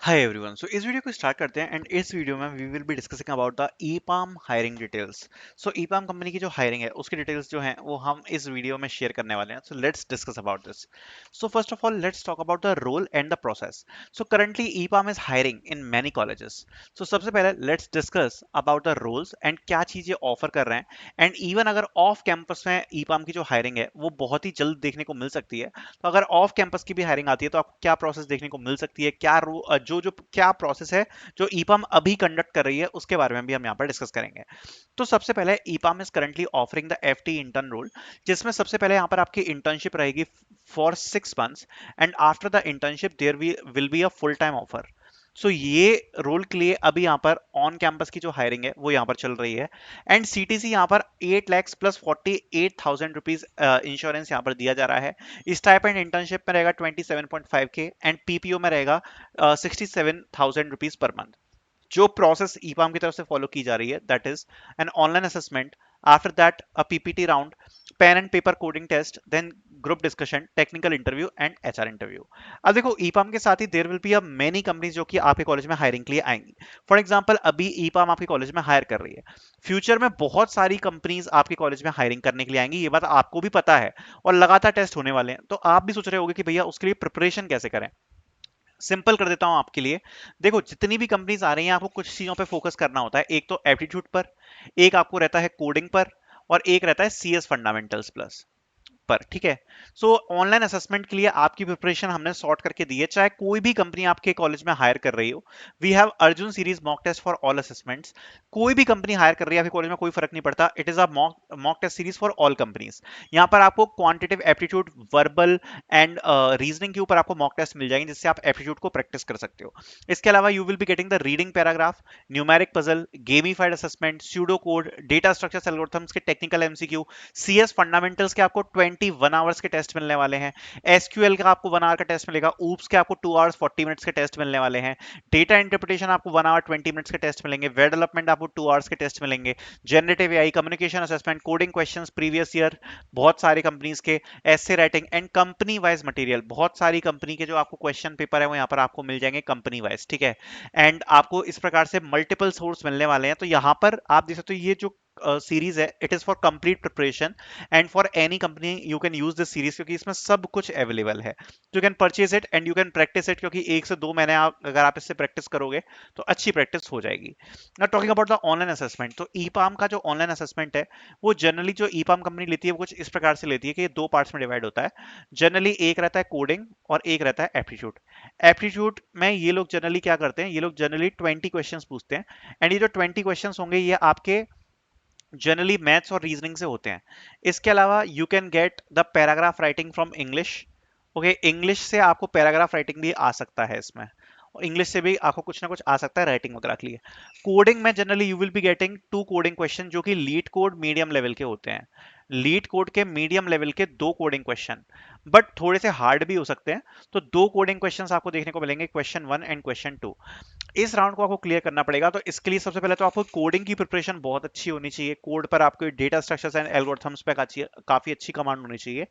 Hi everyone. सो इस video को start करते हैं एंड इस वीडियो में we will be discussing about the EPAM hiring details. So EPAM company की जो हायरिंग है उसकी डिटेल्स जो हैं वो हम इस वीडियो में शेयर करने वाले हैं। So let's discuss about this. So first of all let's talk about the role and the process. So currently EPAM is hiring in many colleges. So सबसे पहले let's discuss about the roles and क्या चीजें offer कर रहे हैं and even अगर off campus में EPAM की जो हायरिंग है वो बहुत ही जल्द देखने को मिल सकती है। तो अगर ऑफ कैंपस की भी हायरिंग आती है तो आपको क्या प्रोसेस देखने को मिल सकती है, क्या जो जो क्या प्रोसेस है जो ईपीएम अभी कंडक्ट कर रही है उसके बारे में भी हम यहाँ पर डिस्कस करेंगे। तो सबसे पहले EPAM is currently offering the FT intern role, जिसमें सबसे पहले यहाँ पर आपकी इंटर्नशिप रहेगी for 6 months and after the internship there will be a full time offer. So ये रोल के लिए अभी यहाँ पर ऑन कैंपस की जो हायरिंग है वो यहाँ पर चल रही है एंड सीटीसी यहाँ पर 8 lakhs प्लस 48,000 रुपीज इंश्योरेंस यहाँ पर दिया जा रहा है। स्टाइपेंड इंटर्नशिप में रहेगा 27.5K एंड पीपीओ में रहेगा 67,000 रुपीज पर मंथ। जो प्रोसेस ईपाम की तरफ से फॉलो की जा रही है that is an online assessment, after that a PPT round, pen and paper coding test, then group discussion, technical interview and HR interview. अब देखो ईपाम के साथ ही there will be a many companies जो कि आपके कॉलेज में hiring के लिए आएंगी। फॉर एग्जांपल अभी ईपाम आपके कॉलेज में हायर कर रही है, फ्यूचर में बहुत सारी कंपनीज आपके कॉलेज में हायरिंग करने के लिए आएंगी, ये बात आपको भी पता है और लगातार टेस्ट होने वाले हैं। तो आप भी सोच रहे होगे कि भैया उसके लिए प्रिपरेशन कैसे करें। सिंपल कर देता हूं आपके लिए। देखो जितनी भी कंपनीज आ रही हैं आपको कुछ चीजों पे फोकस करना होता है। एक तो एप्टीट्यूड पर, एक आपको रहता है कोडिंग पर, और एक रहता है सीएस फंडामेंटल्स प्लस पर। ठीक है। सो ऑनलाइन असेसमेंट के लिए आपकी प्रिपरेशन हमने सॉर्ट करके दी है, चाहे कोई भी कंपनी आपके कॉलेज में हायर कर रही हो। We have Arjun series mock test for all assessments. कोई भी कंपनी हायर कर रही है आपके कॉलेज में कोई फर्क नहीं पड़ता, it is a mock test series for all companies. यहाँ पर आपको quantitative aptitude, verbal and reasoning के ऊपर आपको मॉक टेस्ट मिल जाएंगे जिससे आप एप्टीट्यूड को प्रैक्टिस कर सकते हो। इसके अलावा you will be getting the reading paragraph, numeric puzzle, gamified assessment, pseudo code, data structures algorithms के टेक्निकल एमसीक्यू, सीएस फंडामेंटल्स के आपको 21 आवर्स के टेस्ट मिलने वाले हैं, एसक्यूएल का आपको 1 आवर का टेस्ट मिलेगा, ऊप्स के आपको 2 आवर्स 40 मिनट्स के टेस्ट मिलने वाले हैं, डेटा इंटरप्रिटेशन आपको 1 आवर 20 मिनट्स के टेस्ट मिलेंगे, वेब डेवलपमेंट आपको 2 आवर्स के टेस्ट मिलेंगे, generative AI, communication assessment, coding questions previous year बहुत सारी कंपनीज के, essay writing and company wise material. बहुत सारी कंपनी के जो आपको क्वेश्चन पेपर है वो यहाँ पर आपको मिल जाएंगे कंपनी वाइज। ठीक है। एंड आपको इस प्रकार से मल्टीपल सोर्स मिलने वाले हैं। तो यहाँ पर आप देख सकते हो ये जो सीरीज है it is for complete preparation and for any company you can use this series, क्योंकि इसमें सब कुछ अवेलेबल है। You can purchase it and you can practice it, क्योंकि 1 से 2 महीने अगर आप इससे प्रैक्टिस करोगे तो अच्छी प्रैक्टिस हो जाएगी। ना talking about the online assessment, तो ईपाम का जो ऑनलाइन असेसमेंट है वो जनरली जो ईपाम कंपनी लेती है वो कुछ इस प्रकार से लेती है कि ये 2 पार्ट्स में डिवाइड होता है। जनरली एक रहता है कोडिंग और एक रहता है एप्टीट्यूड। एप्टीट्यूड में ये लोग जनरली क्या करते हैं, ये लोग जनरली 20 क्वेश्चंस पूछते हैं एंड ये जो 20 क्वेश्चंस होंगे ये आपके जनरली मैथ्स और रीजनिंग से होते हैं। इसके अलावा you can get the paragraph writing from English. Okay, English से आपको पैराग्राफ राइटिंग भी आ सकता है इसमें, और इंग्लिश से भी आपको कुछ ना कुछ आ सकता है राइटिंग वगैरह के लिए। कोडिंग में generally you will be getting 2 coding question जो कि लीड कोड मीडियम लेवल के होते हैं। लीड कोड के मीडियम लेवल के 2 कोडिंग क्वेश्चन, बट थोड़े से हार्ड भी हो सकते हैं। तो 2 कोडिंग क्वेश्चन आपको देखने को मिलेंगे, क्वेश्चन 1 एंड क्वेश्चन 2। इस राउंड को आपको क्लियर करना पड़ेगा। तो इसके लिए सबसे पहले तो आपको कोडिंग की प्रिपरेशन बहुत अच्छी होनी चाहिए, कोड पर आपको डेटा स्ट्रक्चर्स एंड एल्गोरिथम्स पे काफी अच्छी कमांड होनी चाहिए।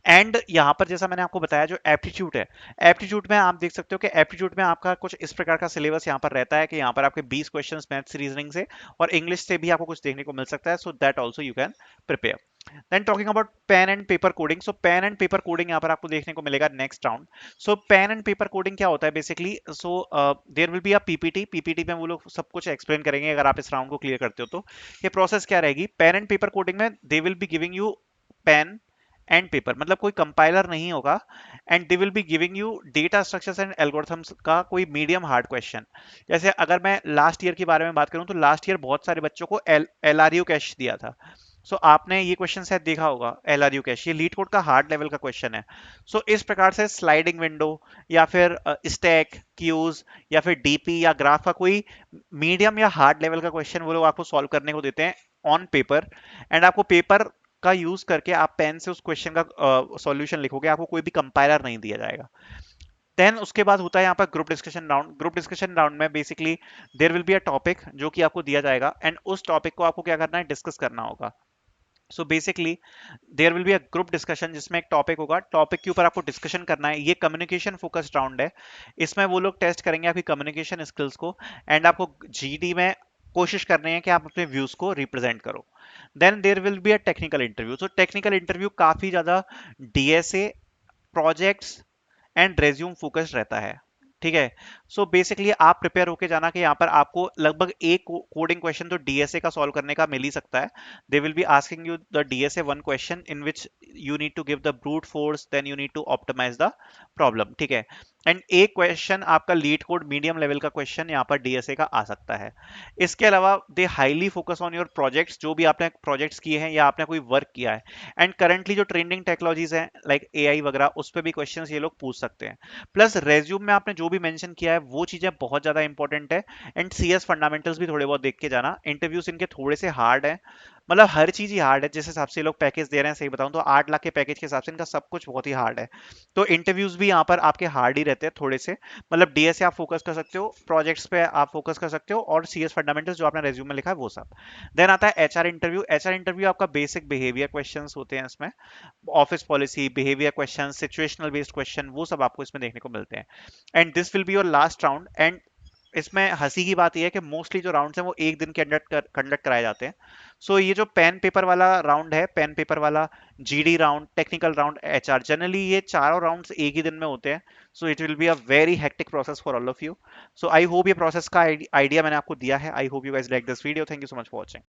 एंड यहाँ पर जैसा मैंने आपको बताया जो एप्टीट्यूड है, एप्टीट्यूड में आप देख सकते हो कि एप्टीट्यूड में आपका कुछ इस प्रकार का सिलेबस यहाँ पर रहता है कि यहाँ पर आपके 20 क्वेश्चंस मैथ्स रीजनिंग से और इंग्लिश से भी आपको कुछ देखने को मिल सकता है। So that also you can prepare. Then talking about pen and paper coding, so pen and paper coding यहाँ पर आपको देखने को मिलेगा next round. So pen and paper coding क्या होता है basically, so there will be a PPT. PPT में वो लोग सब कुछ एक्सप्लेन करेंगे अगर आप इस राउंड को क्लियर करते हो तो। ये प्रोसेस क्या रहेगी, पेन एंड पेपर कोडिंग में they will be giving you pen and paper, मतलब कोई कंपाइलर नहीं होगा, and they will be giving you data structures and algorithms का कोई मीडियम हार्ड क्वेश्चन। जैसे अगर मैं लास्ट ईयर के बारे में बात करूं तो लास्ट ईयर बहुत सारे बच्चों को एल आर यू कैश दिया था। सो आपने ये क्वेश्चन शायद देखा होगा, एल आर यू कैश, ये लीड कोड का हार्ड लेवल का क्वेश्चन है। सो इस प्रकार से स्लाइडिंग विंडो या फिर स्टैक क्यूज या फिर डीपी या ग्राफ का कोई मीडियम या हार्ड लेवल का क्वेश्चन वो लोग आपको सॉल्व करने को देते हैं ऑन पेपर। एंड आपको पेपर का यूज करके आप पेन से उस क्वेश्चन का सॉल्यूशन लिखोगे, आपको कोई भी कंपाइलर नहीं दिया जाएगा। देन उसके बाद होता है यहाँ पर group discussion round. Group discussion round में basically there will be a topic जो कि आपको दिया जाएगा एंड उस टॉपिक को आपको क्या करना है, डिस्कस करना होगा। So basically there will be a group discussion, जिसमें एक टॉपिक होगा, टॉपिक के ऊपर आपको डिस्कशन करना है। ये कम्युनिकेशन फोकस्ड राउंड है। इसमें वो लोग टेस्ट करेंगे आपकी कम्युनिकेशन स्किल्स को, एंड आपको जीडी में कोशिश करनी है कि आप अपने व्यूज को रिप्रेजेंट करो। Then there will be a technical interview. So technical interview काफी ज्यादा DSA, projects and resume focused रहता है। ठीक है। सो बेसिकली आप प्रिपेयर होके जाना कि यहाँ पर आपको लगभग एक कोडिंग क्वेश्चन तो डीएसए का सॉल्व करने का मिल ही सकता है। They will be asking you the DSA one question in which you need to give the brute force, then you need to optimize the problem. ठीक है। एंड एक क्वेश्चन आपका लीड कोड मीडियम लेवल का question यहाँ पर DSA का आ सकता है। इसके अलावा they highly focus on your projects, जो भी आपने प्रोजेक्ट्स किए हैं या आपने कोई वर्क किया है, एंड करंटली जो ट्रेंडिंग टेक्नोलॉजीज हैं लाइक एआई वगैरह, उस पर भी क्वेश्चंस ये लोग पूछ सकते हैं। प्लस रेज्यूम में आपने जो भी मेंशन किया है वो चीजें बहुत ज्यादा इंपॉर्टेंट है। एंड सीएस फंडामेंटल्स भी थोड़े बहुत देख के जाना। इंटरव्यूज इनके थोड़े से हार्ड है, मतलब हर चीज ही हार्ड है। जिस हिसाब से ये लोग पैकेज दे रहे हैं, सही बताऊं तो 8 लाख के पैकेज के हिसाब से इनका सब कुछ बहुत ही हार्ड है। तो इंटरव्यूज भी यहाँ पर आपके हार्ड ही रहते हैं थोड़े से। मतलब डीएसए आप फोकस कर सकते हो, प्रोजेक्ट्स पे आप फोकस कर सकते हो, और सीएस फंडामेंटल्स जो आपने रेज्यूम में लिखा है वो सब। देन आता है एचआर इंटरव्यू। एचआर इंटरव्यू आपका बेसिक बिहेवियर क्वेश्चंस होते हैं इसमें, office policy, behaviour question, situational based question, वो सब आपको इसमें देखने को मिलते हैं। And this will be your last round. And इसमें हंसी की बात यह है कि मोस्टली जो राउंड्स हैं वो एक दिन के अंदर कंडक्ट कराए जाते हैं। सो ये जो पेन पेपर वाला राउंड है, पेन पेपर वाला GD round, technical round, HR, generally ये चारों राउंड्स एक ही दिन में होते हैं। So it will be a very hectic process for all of you. So I hope ये प्रोसेस का आइडिया मैंने आपको दिया है। I hope you guys like this video. Thank you so much for watching.